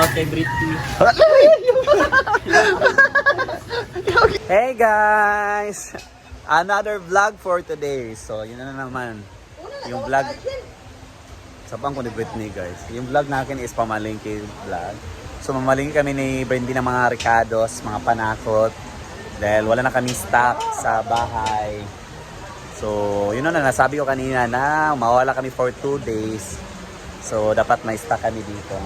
out kay Britney. Hey guys! Another vlog for today. So, yun na naman. Yung vlog. Sabang ko ni Britney guys. Yung vlog natin is pamalingki vlog. So, mamalingki kami ni Brandy ng mga ricados, mga panakot. Dahil wala na kami stock sa bahay. So, yun na nasabi ko kanina na mawala kami for 2 days. So, dapat may stock kami dito.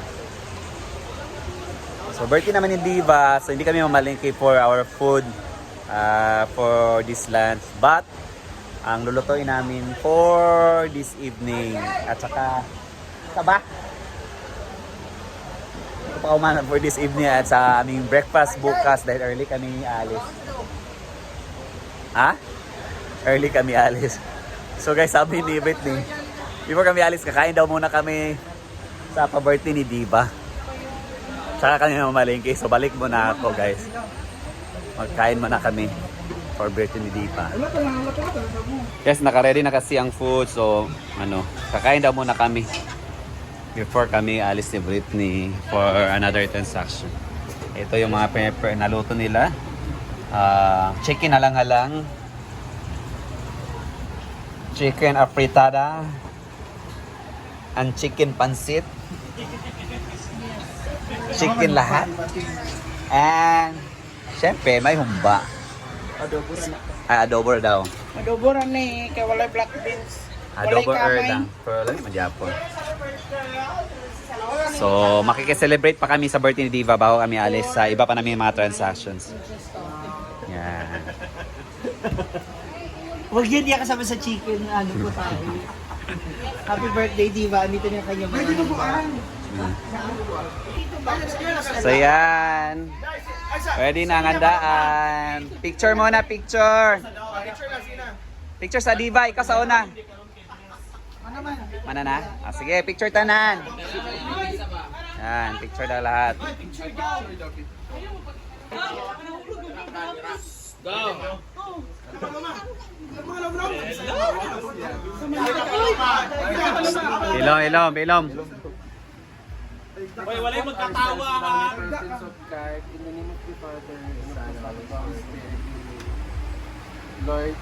So, birthday naman ni Diva. So, hindi kami mamalingki for our food for this lunch. But, ang lulutuin namin for this evening. At saka, saba? Paumanan for this evening at sa aming breakfast bukas dahil early kami alis. Ha? Early kami alis. So guys, sabi ni Britney, before kami alis, kakain daw muna kami sa pa-birthday ni Diva. Saka kami mamalingki. So balik muna ako guys. Magkain muna kami for birthday ni Diva. Yes, naka-ready na kasi ang food. So, kakain daw muna kami before kami alis ni Britney for another transaction. Ito yung mga pepper naluto nila. Chicken halang-halang. Chicken afritada. And chicken pansit. Chicken lahat. And syempre may humba. Adobo na. Adobo daw. Adobo na ni kay walay black beans. Adobo lang. Pero lang naman Japon. So, makikiselebrate pa kami sa birthday ni Diva bago kami alis sa iba pa namin mga transactions. Yan. Huwag yan niya kasama sa chicken. Ano po tayo? Happy birthday, Diva. Andito niya kanyang mga So, yan. Ready na ang handaan. Picture muna, picture. Picture sa Diva. Ikaw sa una. Mana na? Sige, picture tanan. Yan, picture na lahat. Ilom, ilom. Hoy, wala yung magkatawa ha. Lord,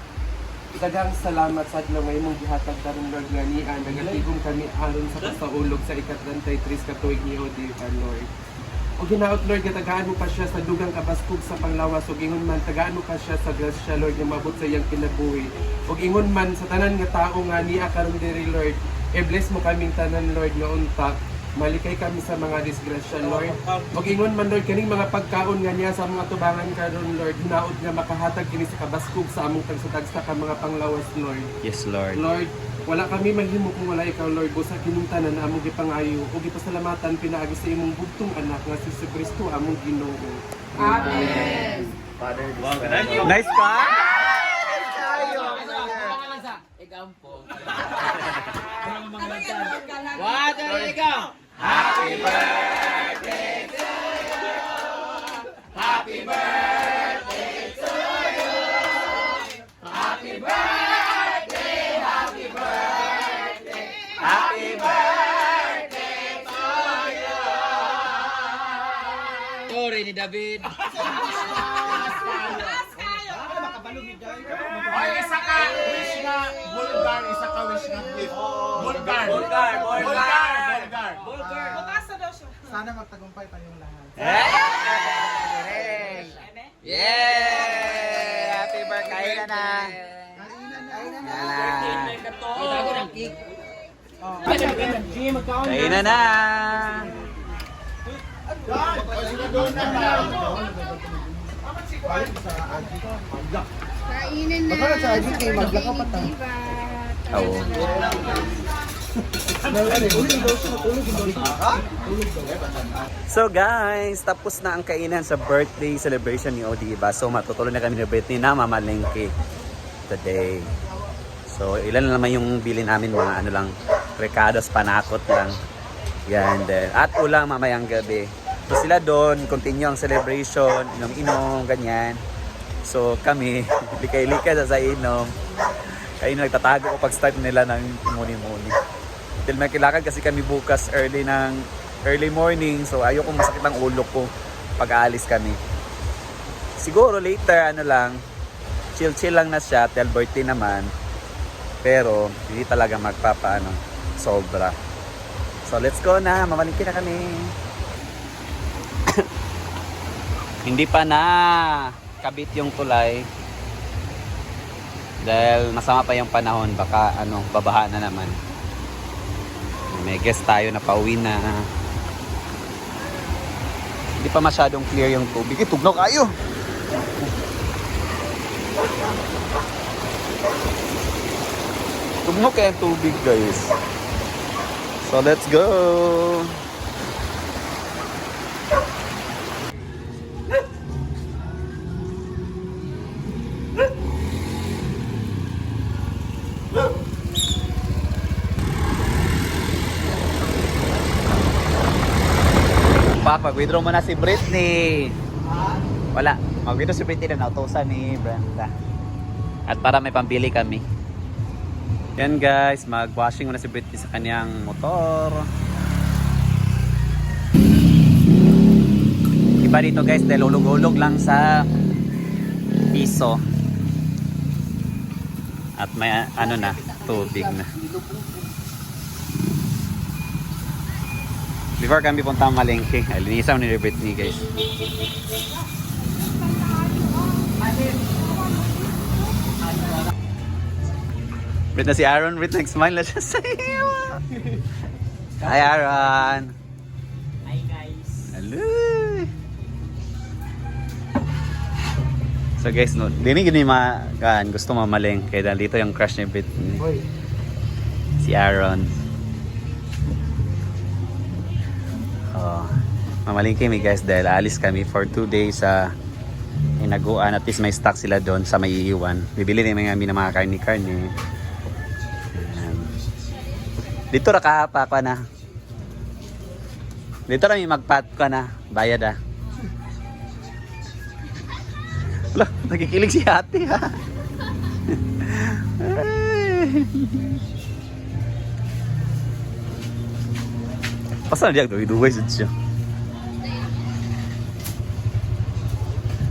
daghang salamat sa adlaw nga imong gihatag karon Lord nga nian nagatigom kami aron sa kasaulog sa ika-33 ka tuig ni Diva Lord. O ginaot Lord nga tagaan mo pa siya sa dugang kabaskog sa panglawas ug ingon man tagaan mo pa siya sa grasya Lord nga mabot sa iyang kinabuhi. Ug ingon man sa tanan nga tao nga niya karon diri Lord, i-bless mo kaming tanan Lord nga unta. Malikay kami sa mga disgrasya, Lord. Ug ingon man, Lord, kaning mga pagkaon nga niya sa mga tubangan karon Lord, hinaot nga makahatag kini sa kabaskog sa among tagsatagsa ka mga panglawas, Lord. Yes, Lord. Lord, wala kami maghimo kung wala ikaw, Lord. Busa kining tanan na among gipangayo ug gipasalamatan pinaagi sa imong bugtong anak nga si Kristo among Ginoo. Amen. Father, Nice ka! Happy birthday to you. Happy birthday to you. Happy birthday, happy birthday. Happy birthday to you. Sorry ni David. Oy, isa ka wish na bulgar, isa ka wish na gift. Bulgar. Sana magtagumpay tayong lahat. Hey! Yay! Happy birthday na na! Itago ng cake. Kain na na! Kainan na. Baka sa adik kay maglakaw pa tayo. Oo. So guys, tapos na ang kainan sa birthday celebration ni Diva. So matutuloy na kami ng birthday na mamalengke today. So ilan na naman yung bili namin, mga ano lang, ricados, panakot lang. Yan din. At ulang mamayang gabi. So sila doon, continue ang celebration, inom-inom, ganyan. So kami, likay-likay sa inom. Kaya nagtatago ko pag start nila ng muni-muni. Dahil may kilakad kasi kami bukas early ng early morning, so ayoko masakit ang ulo ko pag aalis kami. Siguro later, ano lang, chill lang na siya, 12:30 naman. Pero, hindi talaga magpapaano, sobra. So, let's go na, mamalingki na kami. Hindi pa na kabit yung tulay. Dahil masama pa yung panahon, baka babaha na naman. May guest tayo na pauwi na. Hindi pa masyadong clear yung tubig. Tugnaw kayo! Tugnaw kaya yung tubig, guys. So, let's go! Pag-withdraw mo na si Britney. Wala. Mag-withdraw si Britney na nautosan ni Brenda. At para may pambili kami. Yan guys, mag-washing muna si Britney sa kanyang motor. Iba dito guys, dahil ulog-ulog lang sa piso. At may na, tubig na. Before kami punta malengke, linisan ni Britney guys. Brit na si Aaron, Brit nag-smile na siya sa iyo. Hi Aaron. Hi guys. Hello. So guys, no, dini gini gusto mamalengke dahil dito yung crush ni Britney. Si Aaron. Mamalingki kami guys dahil alis kami for 2 days sa Hinaguan. At least may stock sila doon sa may iiwan. Bibili namin kami ng mga karni-karni. Dito ra kahapa ka na. Dito ra may magpat ka na. Bayad ah. Wala, nakikilig si ate ha. Pasal dia duwe sa siya.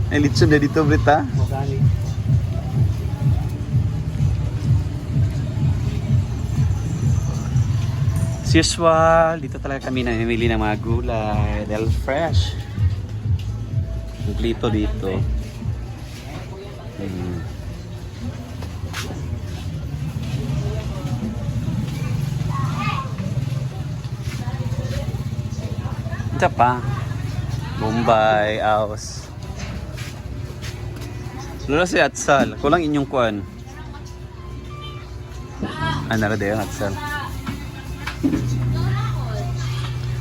Ay lechon dia dito Brita. Magaling. As usual, dito talaga kami namimili ng mga gulay. Dahil fresh. Kumplito dito. Ito pa. Bombay, Aus. Lalo si Atsal. Kulang inyong kuan. Ano na yung Atsal?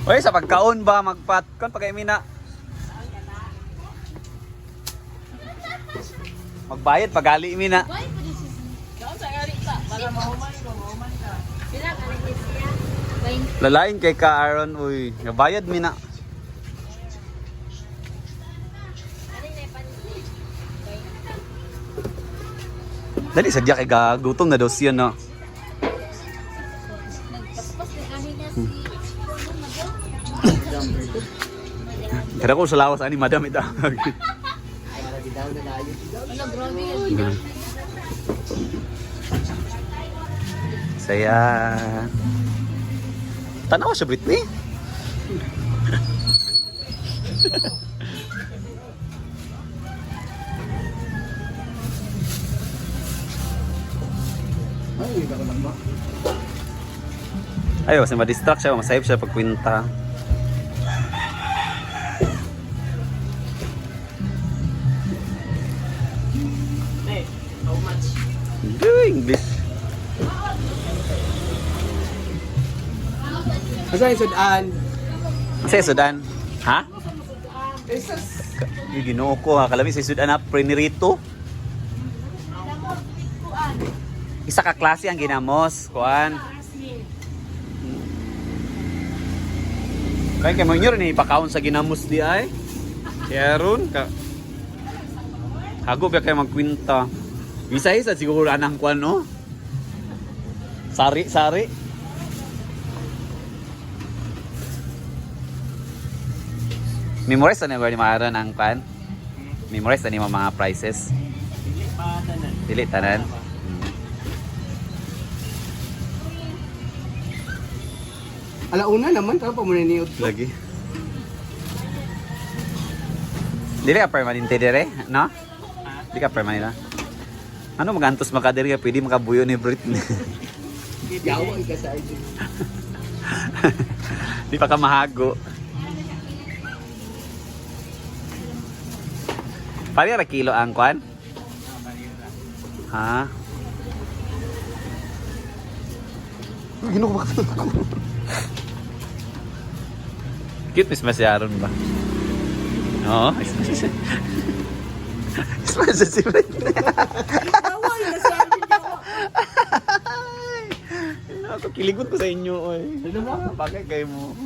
Oy, sa pagkaon ba magpat? Kon pagay mina. Magbayad pagali mina. Lalain kay ka Aaron, uy. Gabayad mina. Dali sadya kay gagutom na daw siya no. Kada ko sa lawas ani madam ita. Saya tanaw siya Britney. Ayaw, kasi ma-distract siya, masayip siya pagkwinta. Hey, how much? Do English. Asa yung sudan? Kasi Sudan. Ha? Esas. Yung ginoo ko ha. Kalami sa Sudan na prenirito. Isa ka klase ang ginamos. Kuan. Kaya kayo mo rin ipakaon sa ginamos di ay. Kaya ron ka. Hago pa kayo magkwinta. Isa-isa siguro anang kuan no? Sari-sari. Memorize na ba ni maaron ang pan? Memorize na ni mo mga prices? Dili tanan. Alauna naman, tao pa muna niyo. Lagi. Dili ka permanente dire, no? Dili ka permanente. Ano magantos makadiri ka pwede makabuyo ni Britney. Yawa ka sa ID. Di pa ka mahago. Pari ra kilo ang kwan? Ha? Gino ba? Cute Miss Masyaron ba? Oo. Miss Masyaron. Ako kiligon ko sa inyo oy. Ano ba? Bakit kayo mo?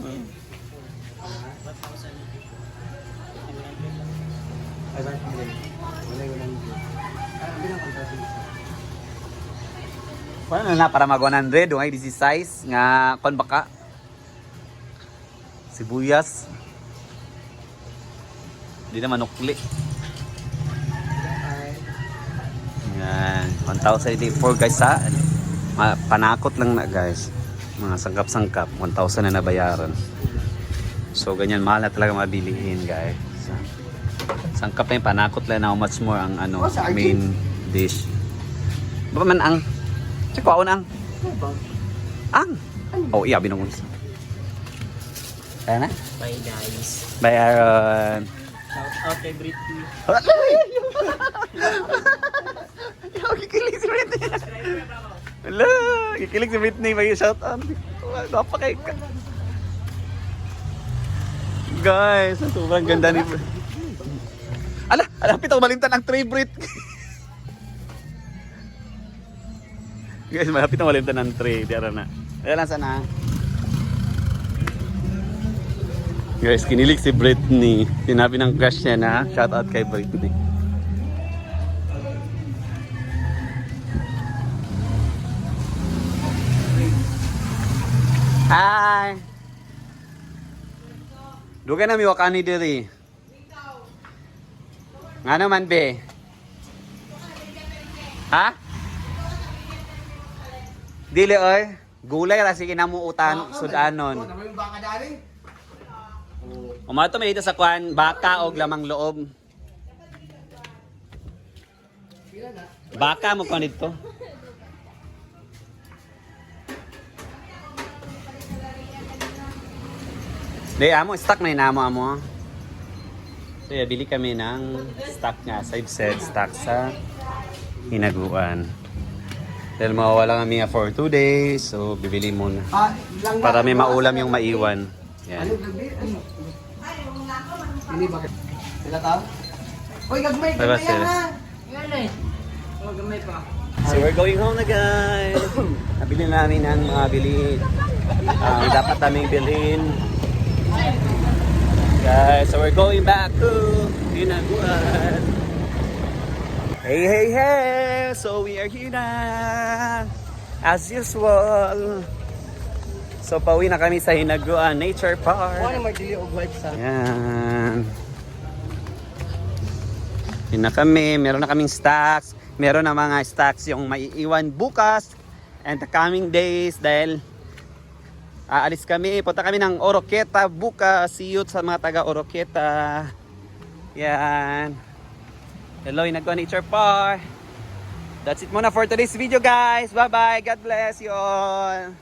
Paano na para mag 100 ay this size nga kon baka sibuyas. Di na manukli. Yan, 1,084 guys ha. Panakot lang na guys. Mga sangkap-sangkap, 1,000 na nabayaran. So ganyan, mahal na talaga mabilihin guys. Sangkap na yung panakot lang na how much more ang ano, main dish. Baka man ang check ko ang ang oh iya binungon. Kaya na? Bye guys. Bye Aaron. Shout out kay Britney. Kikilig si Britney. Hello, kikilig si Britney. May shout out. Napakay ka. Guys, sobrang ganda ni Ala, alapit ako malimtan ang tray Brit. Guys, malapit na malimtan ang tray. Diara na. Ayan lang sana. Guys, kinilig si Britney. Sinabi ng crush niya na shout out kay Britney. Hi! Dugay na mi wakani diri. Nga naman be? Ha? Dili oy. Gulay ra sige namuutan sudanon. Umato may dito sa kwan, baka og lamang loob. Baka mo kwan dito. Di amo stock na inamo. So yeah, bili kami ng stock nga, side set stock sa hinaguan. Dahil mawawala kami for 2 days, so bibili muna. Para may maulam yung maiwan. Yan. Ini ba? Sila tao? Hoy, gagmay Bye, yan sir. ha. Yan eh. Oh, gamay pa. So we're going home na guys. Nabili namin ang mga bili. Dapat naming bilhin. Guys, so we're going back to Hinaguan. Hey, hey, hey! So we are here na. As usual. So pauwi na kami sa Hinaguan Nature Park. Ano may dili og vibes sa? Yan. Yun na kami. Meron na kaming stocks. Meron na mga stocks yung maiiwan bukas and the coming days dahil aalis kami. Punta kami ng Oroqueta bukas. See you sa mga taga Oroqueta. Yan. Hello, Hinaguan Nature Park. That's it muna for today's video guys. Bye bye. God bless you all.